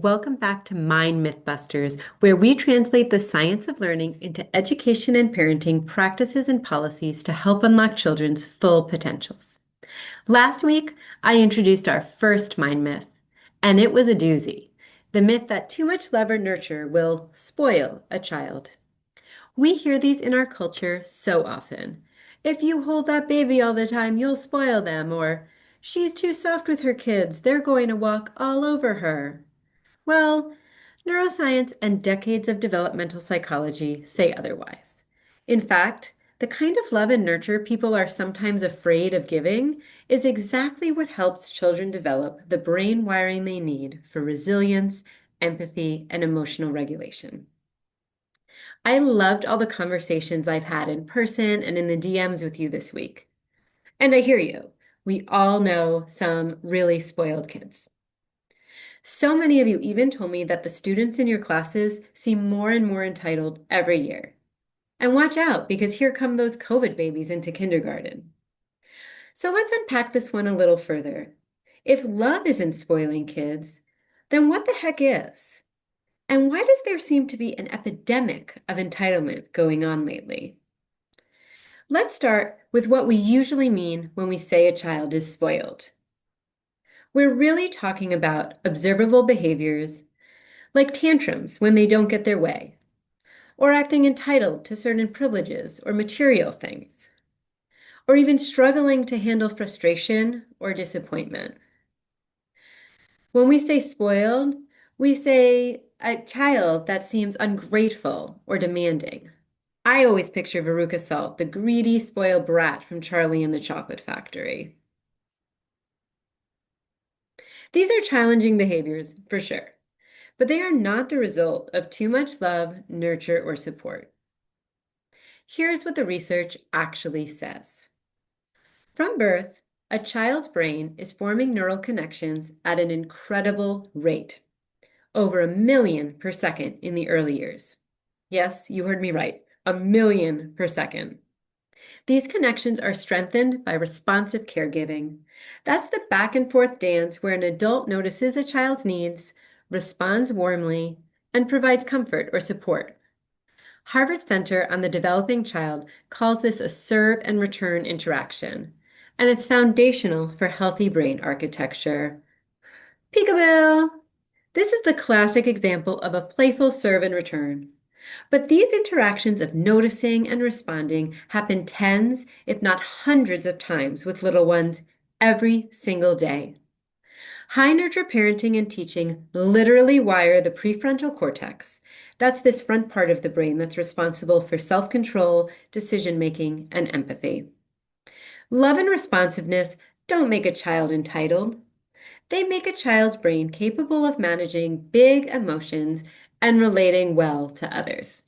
welcome back to Mind Mythbusters, where we translate the science of learning into education and parenting practices and policies to help unlock children's full potentials. Last week, I introduced our first mind myth, and it was a doozy. The myth that too much love or nurture will spoil a child. We hear these in our culture so often. If you hold that baby all the time, you'll spoil them, or she's too soft with her kids, they're going to walk all over her. Well, neuroscience and decades of developmental psychology say otherwise. In fact, the kind of love and nurture people are sometimes afraid of giving is exactly what helps children develop the brain wiring they need for resilience, empathy, and emotional regulation. I loved all the conversations I've had in person and in the DMs with you this week. And I hear you. We all know some really spoiled kids. So many of you even told me that the students in your classes seem more and more entitled every year. And watch out, because here come those COVID babies into kindergarten. So let's unpack this one a little further. If love isn't spoiling kids, then what the heck is? And why does there seem to be an epidemic of entitlement going on lately? Let's start with what we usually mean when we say a child is spoiled. We're really talking about observable behaviors like tantrums when they don't get their way, or acting entitled to certain privileges or material things, or even struggling to handle frustration or disappointment. When we say spoiled, we say a child that seems ungrateful or demanding. I always picture Veruca Salt, the greedy, spoiled brat from Charlie and the Chocolate Factory. These are challenging behaviors, for sure, but they are not the result of too much love, nurture, or support. Here's what the research actually says. From birth, a child's brain is forming neural connections at an incredible rate, over 1 million per second in the early years. Yes, you heard me right, 1 million per second. These connections are strengthened by responsive caregiving. That's the back and forth dance where an adult notices a child's needs, responds warmly, and provides comfort or support. Harvard Center on the Developing Child calls this a serve and return interaction, and it's foundational for healthy brain architecture. Peekaboo! This is the classic example of a playful serve and return. But these interactions of noticing and responding happen tens, if not hundreds of times with little ones every single day. High nurture parenting and teaching literally wire the prefrontal cortex. That's this front part of the brain that's responsible for self-control, decision-making, and empathy. Love and responsiveness don't make a child entitled. They make a child's brain capable of managing big emotions and relating well to others.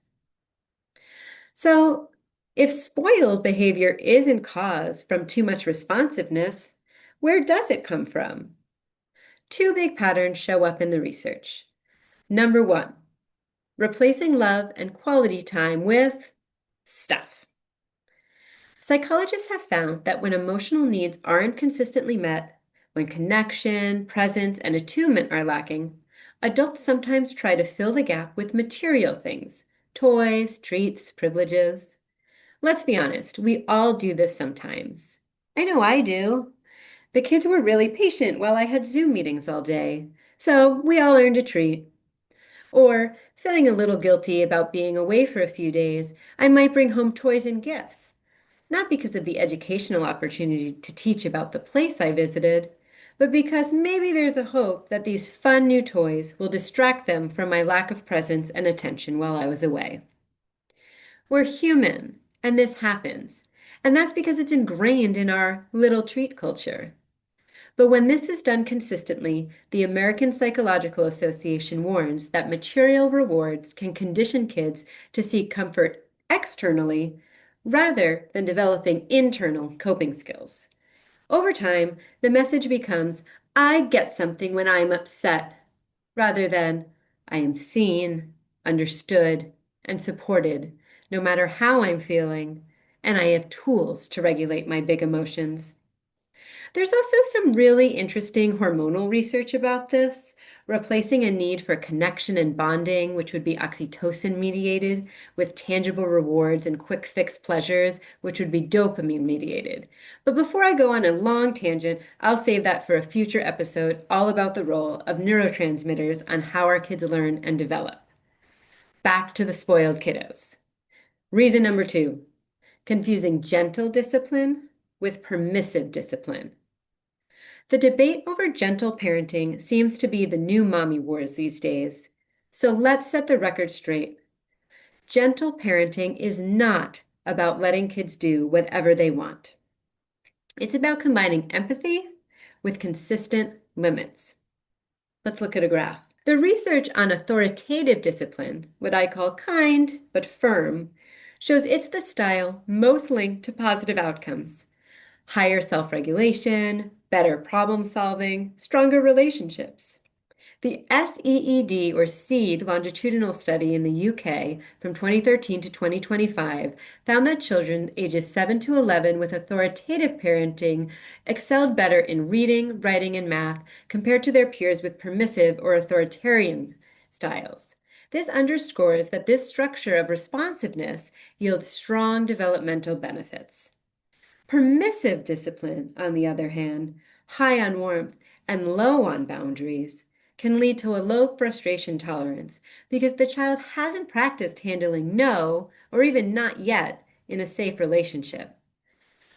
So, if spoiled behavior isn't caused from too much responsiveness, where does it come from? Two big patterns show up in the research. Number one, replacing love and quality time with stuff. Psychologists have found that when emotional needs aren't consistently met, when connection, presence, and attunement are lacking, adults sometimes try to fill the gap with material things, toys, treats, privileges. Let's be honest, we all do this sometimes. I know I do. The kids were really patient while I had Zoom meetings all day, so we all earned a treat. Or, feeling a little guilty about being away for a few days, I might bring home toys and gifts. Not because of the educational opportunity to teach about the place I visited, but because maybe there's a hope that these fun new toys will distract them from my lack of presence and attention while I was away. We're human, and this happens. And that's because it's ingrained in our little treat culture. But when this is done consistently, the American Psychological Association warns that material rewards can condition kids to seek comfort externally rather than developing internal coping skills. Over time, the message becomes, I get something when I'm upset, rather than, I am seen, understood, and supported, no matter how I'm feeling, and I have tools to regulate my big emotions. There's also some really interesting hormonal research about this. replacing a need for connection and bonding, which would be oxytocin mediated, with tangible rewards and quick fix pleasures, which would be dopamine mediated. But before I go on a long tangent, I'll save that for a future episode all about the role of neurotransmitters on how our kids learn and develop. Back to the spoiled kiddos. Reason number two, confusing gentle discipline with permissive discipline. The debate over gentle parenting seems to be the new mommy wars these days. So let's set the record straight. Gentle parenting is not about letting kids do whatever they want. It's about combining empathy with consistent limits. Let's look at a graph. The research on authoritative discipline, what I call kind but firm, shows it's the style most linked to positive outcomes. Higher self-regulation, better problem solving, stronger relationships. The SEED or SEED longitudinal study in the UK from 2013 to 2025 found that children ages 7 to 11 with authoritative parenting excelled better in reading, writing, and math compared to their peers with permissive or authoritarian styles. This underscores that this structure of responsiveness yields strong developmental benefits. Permissive discipline, on the other hand, high on warmth and low on boundaries, can lead to a low frustration tolerance because the child hasn't practiced handling no or even not yet in a safe relationship.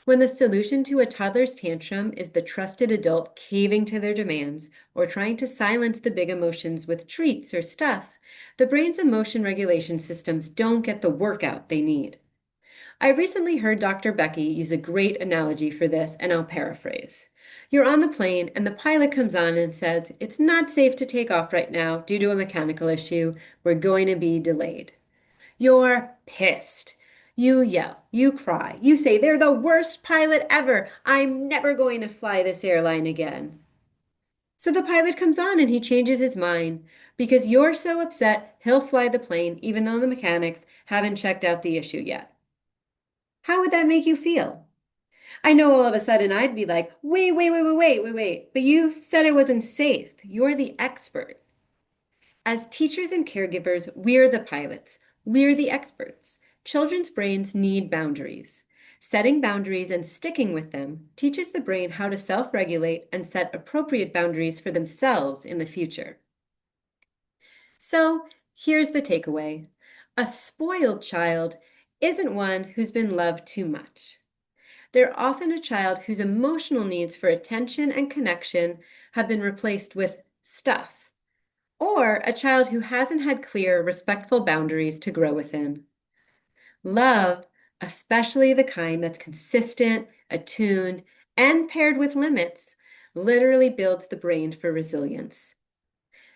When the solution to a toddler's tantrum is the trusted adult caving to their demands or trying to silence the big emotions with treats or stuff, the brain's emotion regulation systems don't get the workout they need. I recently heard Dr. Becky use a great analogy for this, and I'll paraphrase. You're on the plane, and the pilot comes on and says, "It's not safe to take off right now due to a mechanical issue. We're going to be delayed." You're pissed. You yell, you cry, you say, "They're the worst pilot ever. I'm never going to fly this airline again." So the pilot comes on and he changes his mind because you're so upset he'll fly the plane even though the mechanics haven't checked out the issue yet. How would that make you feel? I know all of a sudden I'd be like, wait. But you said it wasn't safe. You're the expert. As teachers and caregivers, we're the pilots. We're the experts. Children's brains need boundaries. Setting boundaries and sticking with them teaches the brain how to self-regulate and set appropriate boundaries for themselves in the future. So here's the takeaway. A spoiled child isn't one who's been loved too much. They're often a child whose emotional needs for attention and connection have been replaced with stuff, or a child who hasn't had clear, respectful boundaries to grow within. Love, especially the kind that's consistent, attuned, and paired with limits, literally builds the brain for resilience.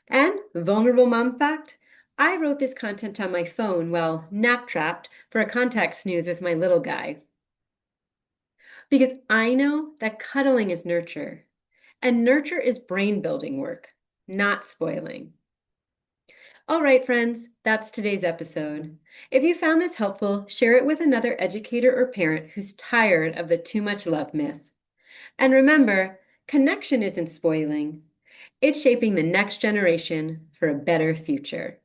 And vulnerable mom fact, I wrote this content on my phone while nap-trapped for a contact snooze with my little guy. Because I know that cuddling is nurture, and nurture is brain-building work, not spoiling. All right, friends, that's today's episode. If you found this helpful, share it with another educator or parent who's tired of the too much love myth. And remember, connection isn't spoiling. It's shaping the next generation for a better future.